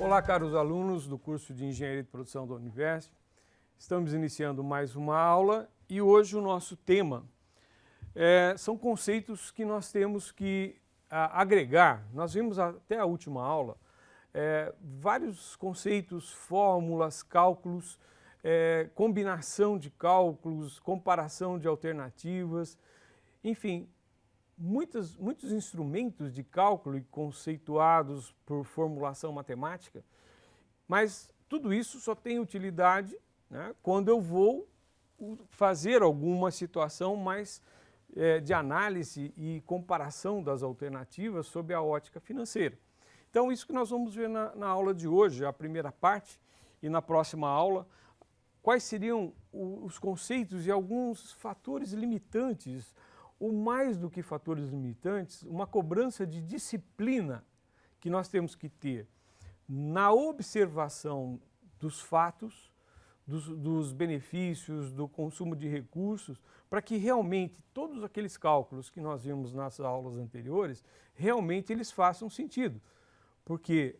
Olá, caros alunos do curso de Engenharia de Produção da Univesp. Estamos iniciando mais uma aula e hoje o nosso tema são conceitos que nós temos que agregar. Nós vimos até a última aula vários conceitos, fórmulas, cálculos, combinação de cálculos, comparação de alternativas, enfim, muitos instrumentos de cálculo conceituados por formulação matemática, mas tudo isso só tem utilidade, né, quando eu vou fazer alguma situação mais de análise e comparação das alternativas sob a ótica financeira. Então, isso que nós vamos ver na aula de hoje, a primeira parte, e na próxima aula, quais seriam os conceitos e alguns fatores limitantes, ou mais do que fatores limitantes, uma cobrança de disciplina que nós temos que ter na observação dos fatos, dos benefícios, do consumo de recursos, para que realmente todos aqueles cálculos que nós vimos nas aulas anteriores, realmente eles façam sentido. Porque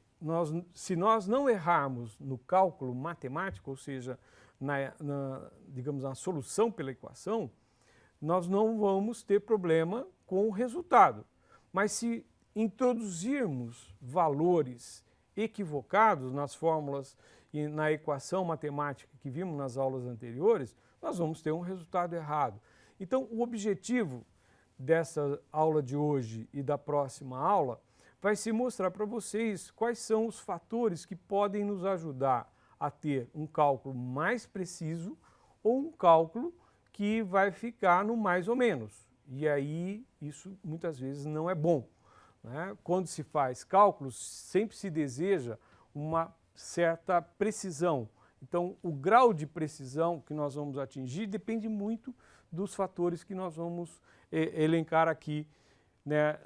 se nós não errarmos no cálculo matemático, ou seja, digamos, na solução pela equação, nós não vamos ter problema com o resultado. Mas se introduzirmos valores equivocados nas fórmulas e na equação matemática que vimos nas aulas anteriores, nós vamos ter um resultado errado. Então, o objetivo dessa aula de hoje e da próxima aula vai se mostrar para vocês quais são os fatores que podem nos ajudar a ter um cálculo mais preciso ou um cálculo que vai ficar no mais ou menos. E aí isso muitas vezes não é bom, né? Quando se faz cálculos, sempre se deseja uma certa precisão. Então, o grau de precisão que nós vamos atingir depende muito dos fatores que nós vamos elencar aqui, né,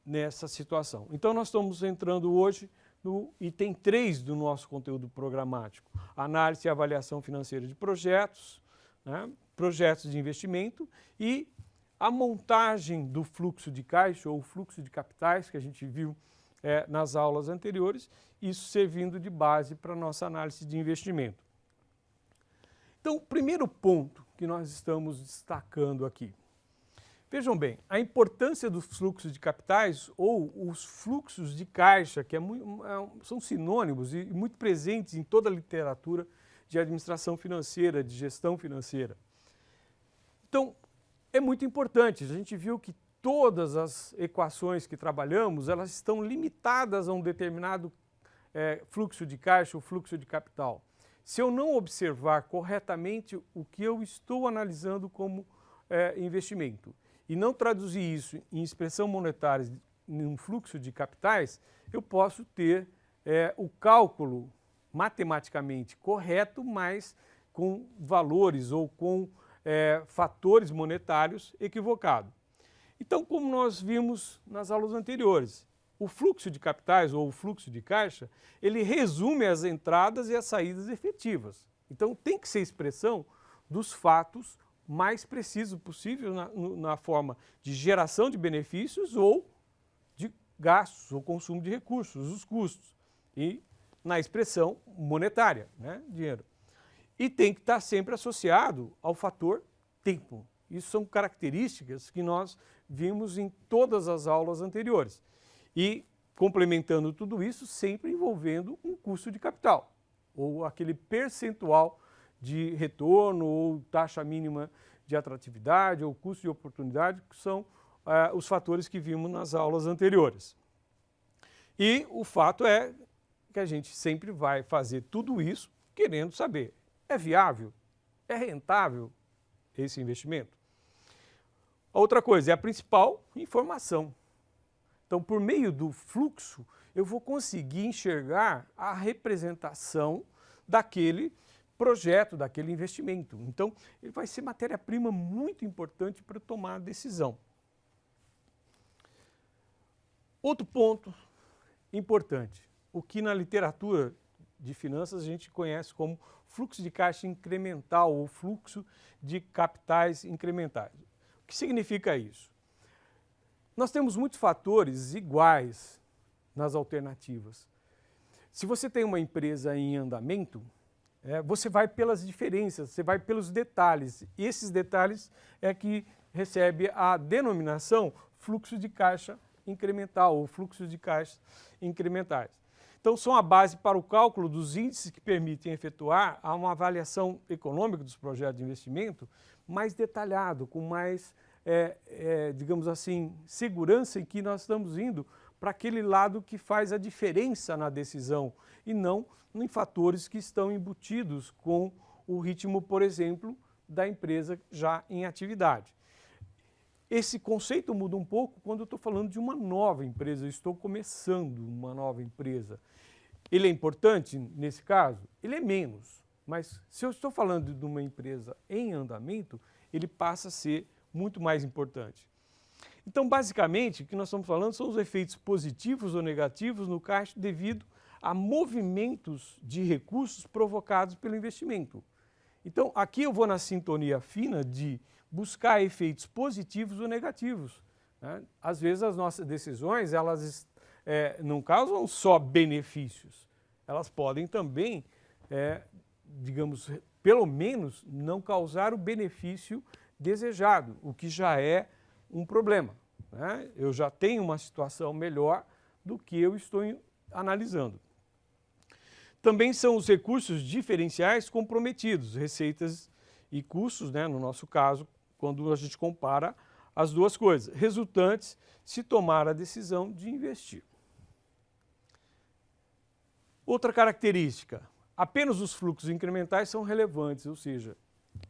nessa situação. Então, nós estamos entrando hoje no item 3 do nosso conteúdo programático, análise e avaliação financeira de projetos, né, projetos de investimento e a montagem do fluxo de caixa ou fluxo de capitais que a gente viu nas aulas anteriores, isso servindo de base para a nossa análise de investimento. Então, o primeiro ponto que nós estamos destacando aqui. Vejam bem, a importância dos fluxos de capitais ou os fluxos de caixa, que são sinônimos e muito presentes em toda a literatura de administração financeira, de gestão financeira. Então, é muito importante. A gente viu que todas as equações que trabalhamos, elas estão limitadas a um determinado fluxo de caixa ou fluxo de capital. Se eu não observar corretamente o que eu estou analisando como investimento e não traduzir isso em expressão monetária em um fluxo de capitais, eu posso ter o cálculo matematicamente correto, mas com valores ou com fatores monetários equivocados. Então, como nós vimos nas aulas anteriores, o fluxo de capitais ou o fluxo de caixa, ele resume as entradas e as saídas efetivas. Então, tem que ser expressão dos fatos mais preciso possível na forma de geração de benefícios ou de gastos ou consumo de recursos, os custos, e na expressão monetária, né, dinheiro. E tem que estar sempre associado ao fator tempo. Isso são características que nós vimos em todas as aulas anteriores. E complementando tudo isso, sempre envolvendo um custo de capital, ou aquele percentual de retorno, ou taxa mínima de atratividade, ou custo de oportunidade, que são os fatores que vimos nas aulas anteriores. E o fato é que a gente sempre vai fazer tudo isso querendo saber, é viável? É rentável esse investimento? A outra coisa é a principal informação. Então, por meio do fluxo, eu vou conseguir enxergar a representação daquele projeto, daquele investimento. Então, ele vai ser matéria-prima muito importante para tomar a decisão. Outro ponto importante, o que na literatura de finanças a gente conhece como fluxo de caixa incremental ou fluxo de capitais incrementais. O que significa isso? Nós temos muitos fatores iguais nas alternativas. Se você tem uma empresa em andamento, você vai pelas diferenças, você vai pelos detalhes. E esses detalhes é que recebe a denominação fluxo de caixa incremental ou fluxo de caixa incrementais. Então, são a base para o cálculo dos índices que permitem efetuar uma avaliação econômica dos projetos de investimento mais detalhado, com mais, digamos assim, segurança em que nós estamos indo para aquele lado que faz a diferença na decisão e não em fatores que estão embutidos com o ritmo, por exemplo, da empresa já em atividade. Esse conceito muda um pouco quando eu estou falando de uma nova empresa, eu estou começando uma nova empresa. Ele é importante nesse caso? Ele é menos, mas se eu estou falando de uma empresa em andamento, ele passa a ser muito mais importante. Então, basicamente, o que nós estamos falando são os efeitos positivos ou negativos no caixa devido a movimentos de recursos provocados pelo investimento. Então, aqui eu vou na sintonia fina de buscar efeitos positivos ou negativos, né? Às vezes as nossas decisões, elas não causam só benefícios, elas podem também, digamos, pelo menos não causar o benefício desejado, o que já é um problema, né? Eu já tenho uma situação melhor do que eu estou analisando. Também são os recursos diferenciais comprometidos, receitas e custos, né, no nosso caso, quando a gente compara as duas coisas, resultantes se tomar a decisão de investir. Outra característica, apenas os fluxos incrementais são relevantes, ou seja,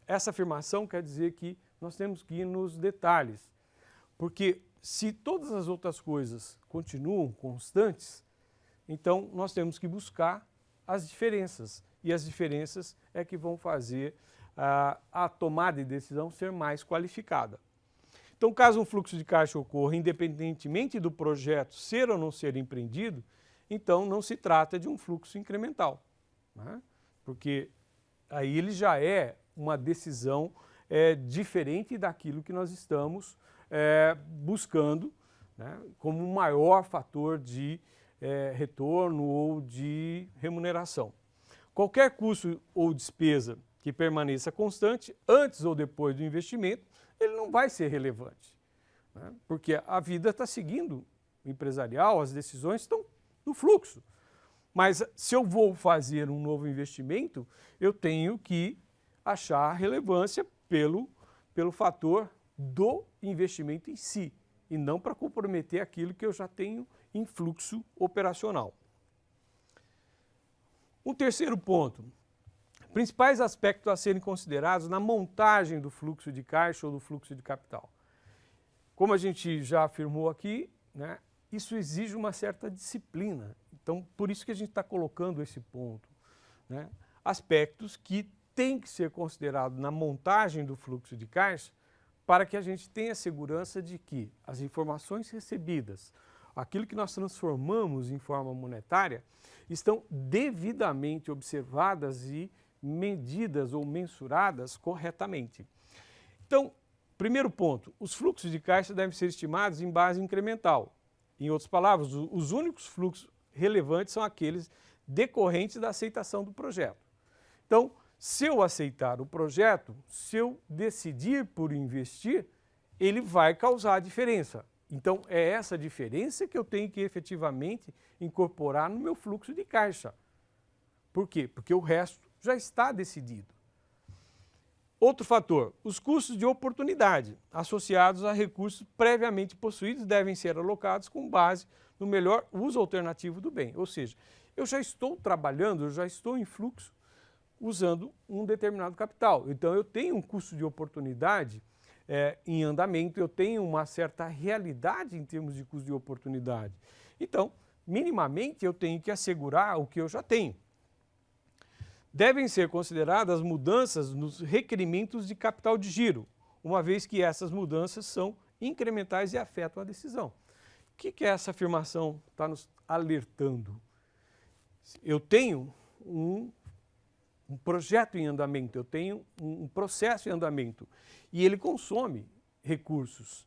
essa afirmação quer dizer que nós temos que ir nos detalhes, porque se todas as outras coisas continuam constantes, então nós temos que buscar as diferenças, e as diferenças é que vão fazer a tomada de decisão ser mais qualificada. Então, caso um fluxo de caixa ocorra independentemente do projeto ser ou não ser empreendido, então não se trata de um fluxo incremental, né? Porque aí ele já é uma decisão diferente daquilo que nós estamos buscando, né, como um maior fator de retorno ou de remuneração. Qualquer custo ou despesa que permaneça constante antes ou depois do investimento, ele não vai ser relevante, né? Porque a vida está seguindo o empresarial, as decisões estão no fluxo. Mas se eu vou fazer um novo investimento, eu tenho que achar relevância pelo fator do investimento em si, e não para comprometer aquilo que eu já tenho em fluxo operacional. Um terceiro ponto, principais aspectos a serem considerados na montagem do fluxo de caixa ou do fluxo de capital. Como a gente já afirmou aqui, né, isso exige uma certa disciplina. Então, por isso que a gente está colocando esse ponto, né? Aspectos que têm que ser considerados na montagem do fluxo de caixa para que a gente tenha segurança de que as informações recebidas, aquilo que nós transformamos em forma monetária, estão devidamente observadas e medidas ou mensuradas corretamente. Então, primeiro ponto, os fluxos de caixa devem ser estimados em base incremental. Em outras palavras, os únicos fluxos relevantes são aqueles decorrentes da aceitação do projeto. Então, se eu aceitar o projeto, se eu decidir por investir, ele vai causar a diferença. Então, é essa diferença que eu tenho que efetivamente incorporar no meu fluxo de caixa. Por quê? Porque o resto já está decidido. Outro fator, os custos de oportunidade associados a recursos previamente possuídos devem ser alocados com base no melhor uso alternativo do bem. Ou seja, eu já estou trabalhando, eu já estou em fluxo usando um determinado capital. Então, eu tenho um custo de oportunidade em andamento, eu tenho uma certa realidade em termos de custo de oportunidade. Então, minimamente, eu tenho que assegurar o que eu já tenho. Devem ser consideradas mudanças nos requerimentos de capital de giro, uma vez que essas mudanças são incrementais e afetam a decisão. O que essa afirmação está nos alertando? Eu tenho um projeto em andamento, eu tenho um processo em andamento e ele consome recursos.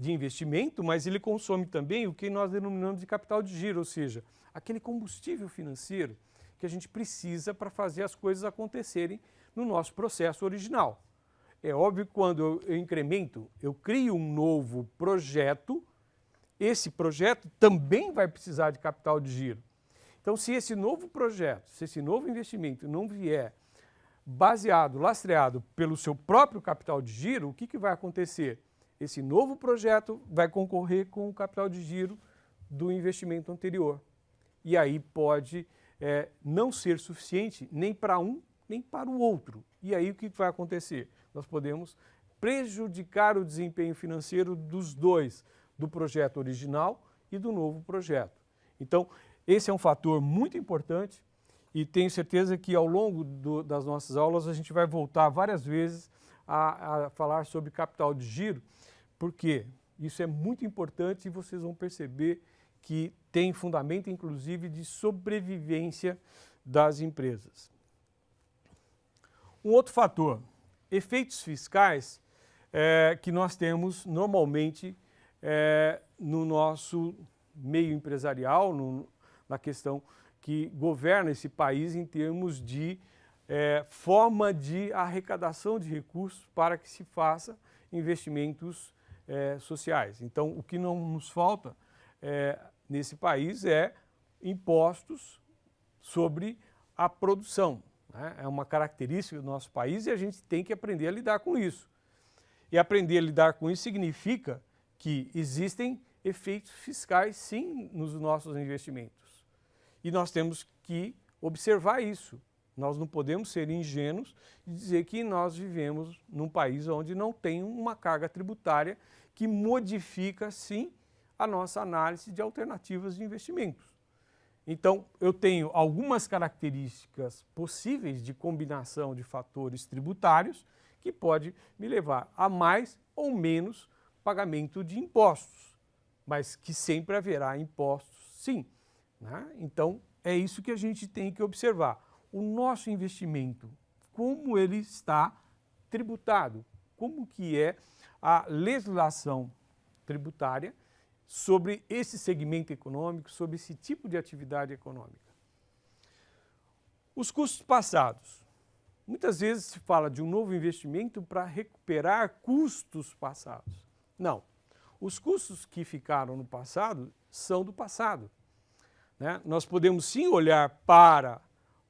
de investimento, mas ele consome também o que nós denominamos de capital de giro, ou seja, aquele combustível financeiro que a gente precisa para fazer as coisas acontecerem no nosso processo original. É óbvio que quando eu incremento, eu crio um novo projeto, esse projeto também vai precisar de capital de giro. Então, se esse novo projeto, se esse novo investimento não vier baseado, lastreado pelo seu próprio capital de giro, o que vai acontecer? Esse novo projeto vai concorrer com o capital de giro do investimento anterior. E aí pode não ser suficiente nem para um, nem para o outro. E aí o que vai acontecer? Nós podemos prejudicar o desempenho financeiro dos dois, do projeto original e do novo projeto. Então, esse é um fator muito importante e tenho certeza que ao longo das nossas aulas a gente vai voltar várias vezes a falar sobre capital de giro, porque isso é muito importante e vocês vão perceber que tem fundamento, inclusive, de sobrevivência das empresas. Um outro fator, efeitos fiscais que nós temos normalmente no nosso meio empresarial, na questão que governa esse país em termos de forma de arrecadação de recursos para que se faça investimentos sociais. Então, o que não nos falta nesse país é impostos sobre a produção. Né? É uma característica do nosso país e a gente tem que aprender a lidar com isso. E aprender a lidar com isso significa que existem efeitos fiscais, sim, nos nossos investimentos. E nós temos que observar isso. Nós não podemos ser ingênuos e dizer que nós vivemos num país onde não tem uma carga tributária que modifica, sim, a nossa análise de alternativas de investimentos. Então, eu tenho algumas características possíveis de combinação de fatores tributários que pode me levar a mais ou menos pagamento de impostos, mas que sempre haverá impostos, sim. Né? Então, é isso que a gente tem que observar. O nosso investimento, como ele está tributado, como que é a legislação tributária sobre esse segmento econômico, sobre esse tipo de atividade econômica. Os custos passados. Muitas vezes se fala de um novo investimento para recuperar custos passados. Não. Os custos que ficaram no passado são do passado. Né? Nós podemos sim olhar para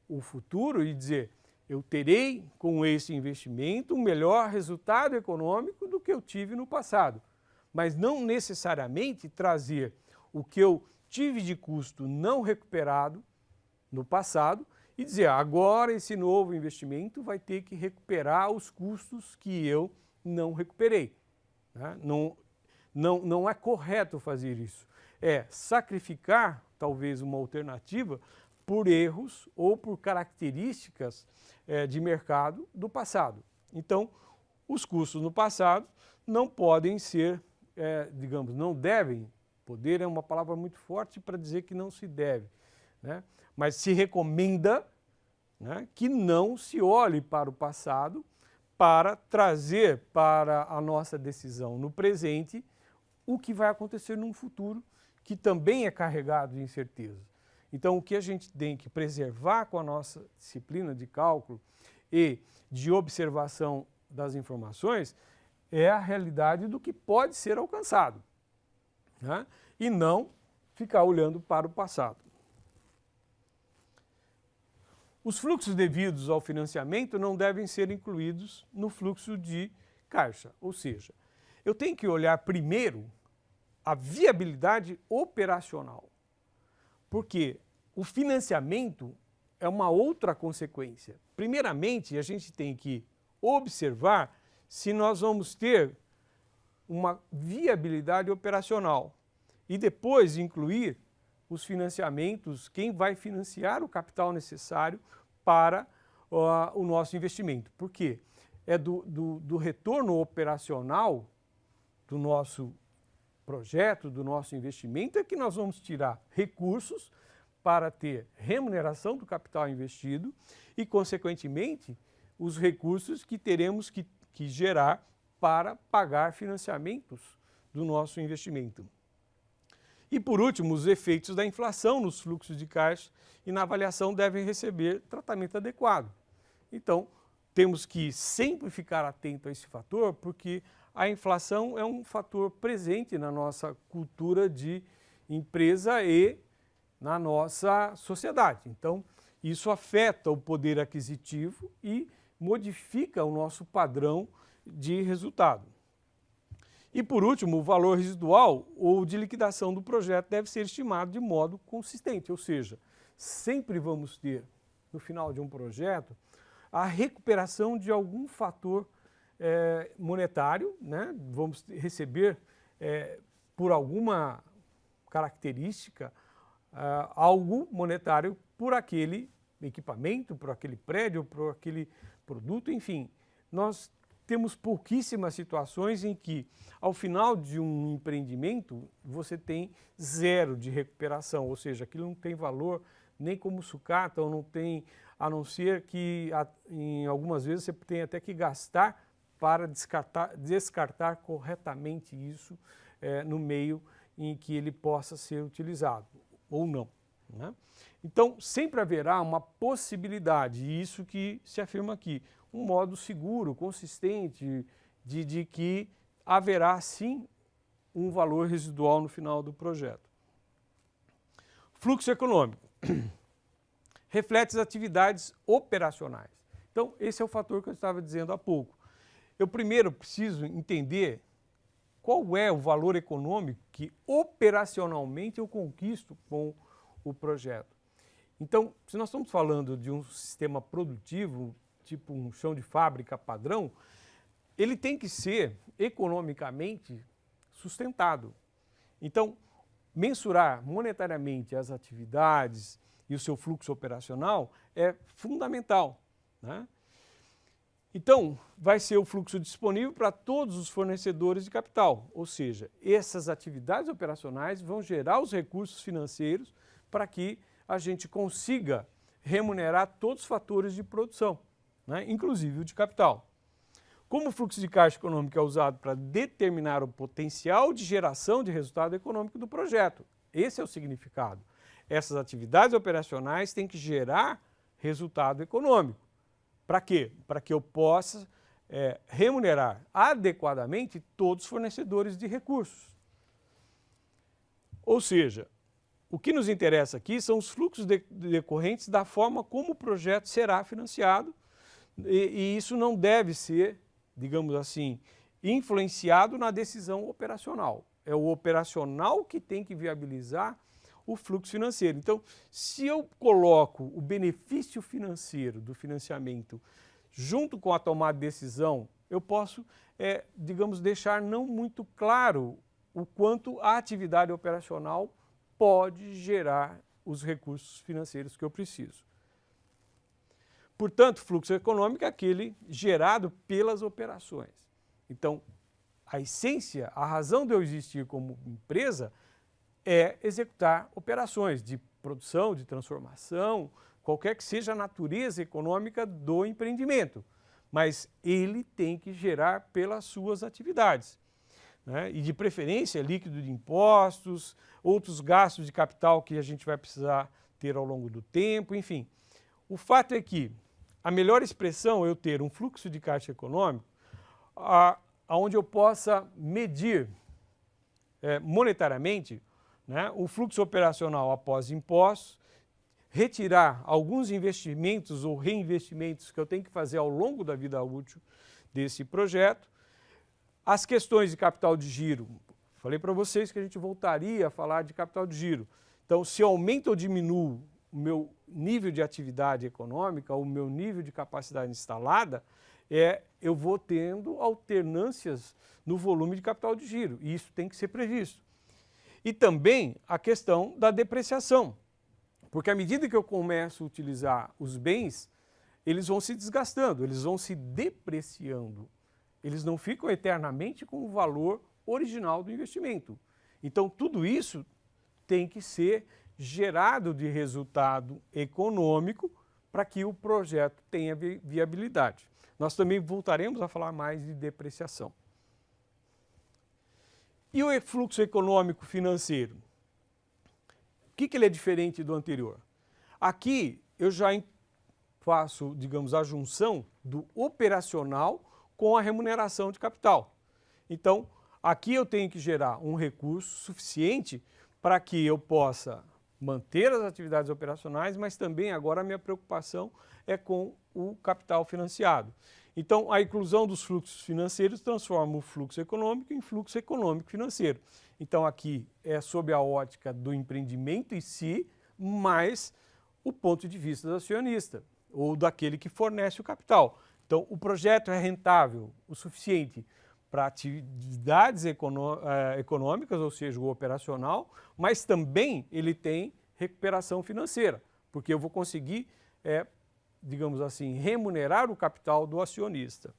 o futuro e dizer, eu terei com esse investimento um melhor resultado econômico do que eu tive no passado. Mas não necessariamente trazer o que eu tive de custo não recuperado no passado e dizer, agora esse novo investimento vai ter que recuperar os custos que eu não recuperei. Né? Não é correto fazer isso. É sacrificar, talvez, uma alternativa por erros ou por características de mercado do passado. Então, os custos no passado não podem ser, digamos, não devem, poder é uma palavra muito forte para dizer que não se deve, né? Mas se recomenda, né, que não se olhe para o passado para trazer para a nossa decisão no presente o que vai acontecer num futuro que também é carregado de incerteza. Então, o que a gente tem que preservar com a nossa disciplina de cálculo e de observação das informações é a realidade do que pode ser alcançado, né? E não ficar olhando para o passado. Os fluxos devidos ao financiamento não devem ser incluídos no fluxo de caixa, ou seja, eu tenho que olhar primeiro a viabilidade operacional, porque o financiamento é uma outra consequência. Primeiramente, a gente tem que observar se nós vamos ter uma viabilidade operacional e depois incluir os financiamentos, quem vai financiar o capital necessário para o nosso investimento. Por quê? É do retorno operacional do nosso projeto, do nosso investimento, é que nós vamos tirar recursos para ter remuneração do capital investido e, consequentemente, os recursos que teremos que gerar para pagar financiamentos do nosso investimento. E, por último, os efeitos da inflação nos fluxos de caixa e na avaliação devem receber tratamento adequado. Então, temos que sempre ficar atento a esse fator, porque a inflação é um fator presente na nossa cultura de empresa e na nossa sociedade. Então, isso afeta o poder aquisitivo e modifica o nosso padrão de resultado. E, por último, o valor residual ou de liquidação do projeto deve ser estimado de modo consistente, ou seja, sempre vamos ter, no final de um projeto, a recuperação de algum fator monetário, né? Vamos receber, por alguma característica, algo monetário por aquele equipamento, por aquele prédio, por aquele produto, enfim. Nós temos pouquíssimas situações em que, ao final de um empreendimento, você tem zero de recuperação, ou seja, aquilo não tem valor nem como sucata, ou não tem, a não ser que em algumas vezes você tem até que gastar para descartar corretamente isso no meio em que ele possa ser utilizado, ou não, né? Então, sempre haverá uma possibilidade, e isso que se afirma aqui, um modo seguro, consistente, de que haverá sim um valor residual no final do projeto. Fluxo econômico reflete as atividades operacionais. Então, esse é o fator que eu estava dizendo há pouco. Eu primeiro preciso entender qual é o valor econômico que operacionalmente eu conquisto com o projeto. Então, se nós estamos falando de um sistema produtivo, tipo um chão de fábrica padrão, ele tem que ser economicamente sustentado. Então, mensurar monetariamente as atividades e o seu fluxo operacional é fundamental, né? Então, vai ser o fluxo disponível para todos os fornecedores de capital, ou seja, essas atividades operacionais vão gerar os recursos financeiros para que a gente consiga remunerar todos os fatores de produção, né? Inclusive o de capital. Como o fluxo de caixa econômico é usado para determinar o potencial de geração de resultado econômico do projeto, esse é o significado. Essas atividades operacionais têm que gerar resultado econômico. Para quê? Para que eu possa remunerar adequadamente todos os fornecedores de recursos. Ou seja, o que nos interessa aqui são os fluxos decorrentes da forma como o projeto será financiado, e isso não deve ser, digamos assim, influenciado na decisão operacional. É o operacional que tem que viabilizar o fluxo financeiro. Então, se eu coloco o benefício financeiro do financiamento junto com a tomada de decisão, eu posso, digamos, deixar não muito claro o quanto a atividade operacional pode gerar os recursos financeiros que eu preciso. Portanto, fluxo econômico é aquele gerado pelas operações. Então, a essência, a razão de eu existir como empresa é executar operações de produção, de transformação, qualquer que seja a natureza econômica do empreendimento, mas ele tem que gerar pelas suas atividades, né? E de preferência líquido de impostos, outros gastos de capital que a gente vai precisar ter ao longo do tempo, enfim. O fato é que a melhor expressão é eu ter um fluxo de caixa econômico onde eu possa medir monetariamente, né, o fluxo operacional após impostos, retirar alguns investimentos ou reinvestimentos que eu tenho que fazer ao longo da vida útil desse projeto, as questões de capital de giro. Falei para vocês que a gente voltaria a falar de capital de giro. Então, se aumenta ou diminuo o meu nível de atividade econômica, o meu nível de capacidade instalada, eu vou tendo alternâncias no volume de capital de giro, e isso tem que ser previsto. E também a questão da depreciação, porque à medida que eu começo a utilizar os bens, eles vão se desgastando, eles vão se depreciando, eles não ficam eternamente com o valor original do investimento. Então, tudo isso tem que ser gerado de resultado econômico para que o projeto tenha viabilidade. Nós também voltaremos a falar mais de depreciação. E o fluxo econômico financeiro? O que ele é diferente do anterior? Aqui eu já faço, digamos, a junção do operacional com a remuneração de capital. Então, aqui eu tenho que gerar um recurso suficiente para que eu possa manter as atividades operacionais, mas também agora a minha preocupação é com o capital financiado. Então, a inclusão dos fluxos financeiros transforma o fluxo econômico em fluxo econômico financeiro. Então, aqui é sob a ótica do empreendimento em si, mais o ponto de vista do acionista ou daquele que fornece o capital. Então, o projeto é rentável o suficiente para atividades econômicas, ou seja, o operacional, mas também ele tem recuperação financeira, porque eu vou conseguir, digamos assim, remunerar o capital do acionista.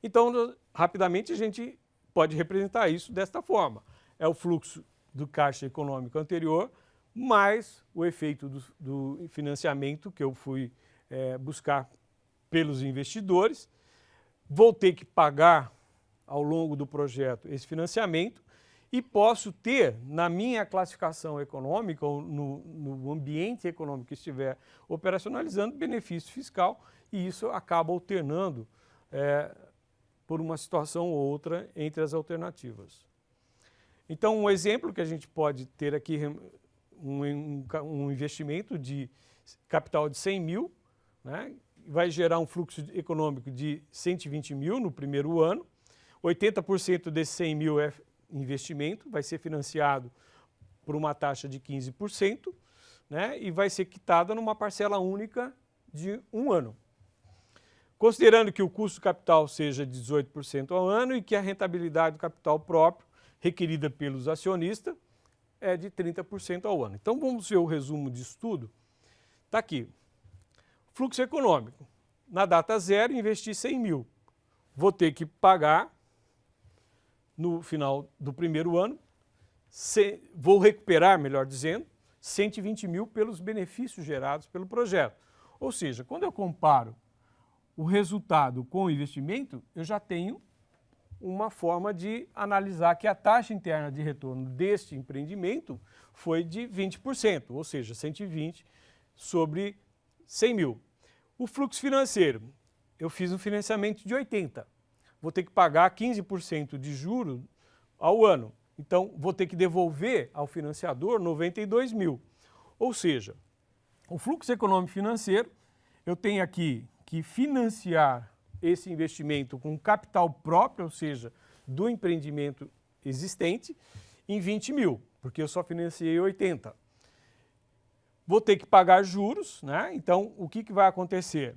Então, rapidamente, a gente pode representar isso desta forma. É o fluxo do caixa econômico anterior, mais o efeito do financiamento que eu fui buscar pelos investidores. Vou ter que pagar ao longo do projeto esse financiamento e posso ter, na minha classificação econômica, ou no ambiente econômico que estiver operacionalizando, benefício fiscal, e isso acaba alternando por uma situação ou outra entre as alternativas. Então, um exemplo que a gente pode ter aqui, um investimento de capital de 100 mil, né? Vai gerar um fluxo econômico de 120 mil no primeiro ano, 80% desses 100 mil é investimento, vai ser financiado por uma taxa de 15%, né? E vai ser quitada numa parcela única de 1 ano. Considerando que o custo do capital seja de 18% ao ano e que a rentabilidade do capital próprio requerida pelos acionistas é de 30% ao ano. Então vamos ver o resumo disso tudo. Está aqui. Fluxo econômico. Na data zero, investi 100 mil. Vou ter que pagar, no final do primeiro ano, vou recuperar, melhor dizendo, 120 mil pelos benefícios gerados pelo projeto. Ou seja, quando eu comparo o resultado com o investimento, eu já tenho uma forma de analisar que a taxa interna de retorno deste empreendimento foi de 20%, ou seja, 120 sobre 100 mil. O fluxo financeiro, eu fiz um financiamento de 80. Vou ter que pagar 15% de juros ao ano. Então, vou ter que devolver ao financiador 92 mil. Ou seja, o fluxo econômico financeiro, eu tenho aqui que financiar esse investimento com capital próprio, ou seja, do empreendimento existente, em 20 mil, porque eu só financiei 80. Vou ter que pagar juros, né? Então, o que vai acontecer?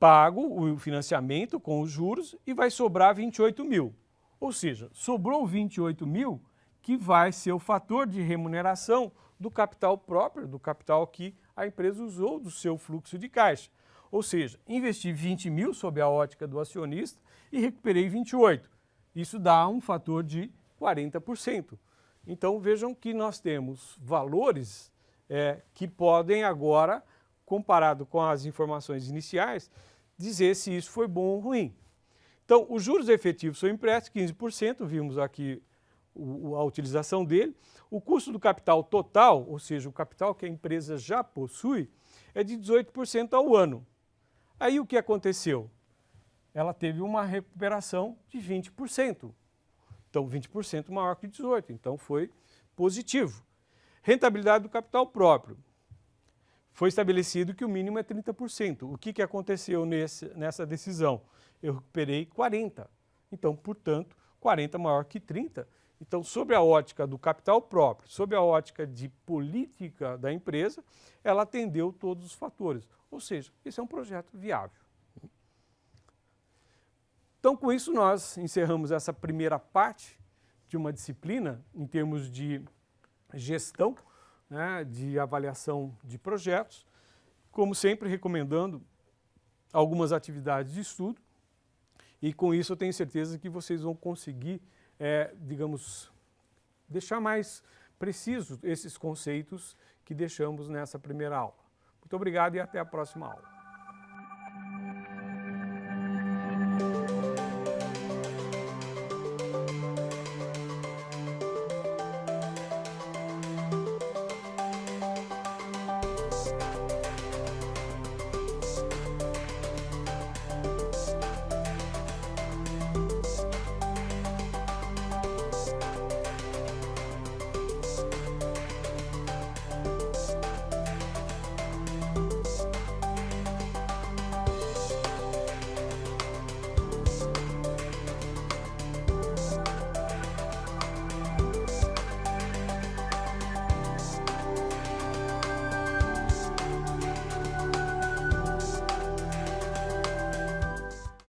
Pago o financiamento com os juros e vai sobrar 28 mil. Ou seja, sobrou 28 mil que vai ser o fator de remuneração do capital próprio, do capital que a empresa usou do seu fluxo de caixa. Ou seja, investi 20 mil sob a ótica do acionista e recuperei 28. Isso dá um fator de 40%. Então vejam que nós temos valores que podem agora, comparado com as informações iniciais, dizer se isso foi bom ou ruim. Então, os juros efetivos são empréstimos, 15%, vimos aqui a utilização dele. O custo do capital total, ou seja, o capital que a empresa já possui, é de 18% ao ano. Aí o que aconteceu? Ela teve uma recuperação de 20%. Então, 20% maior que 18%. Então, foi positivo. Rentabilidade do capital próprio. Foi estabelecido que o mínimo é 30%. O que aconteceu nessa decisão? Eu recuperei 40%. Então, portanto, 40% maior que 30%. Então, sob a ótica do capital próprio, sob a ótica de política da empresa, ela atendeu todos os fatores. Ou seja, esse é um projeto viável. Então, com isso, nós encerramos essa primeira parte de uma disciplina em termos de gestão, né, de avaliação de projetos, como sempre recomendando algumas atividades de estudo, e com isso eu tenho certeza que vocês vão conseguir, digamos, deixar mais precisos esses conceitos que deixamos nessa primeira aula. Muito obrigado e até a próxima aula. Deus.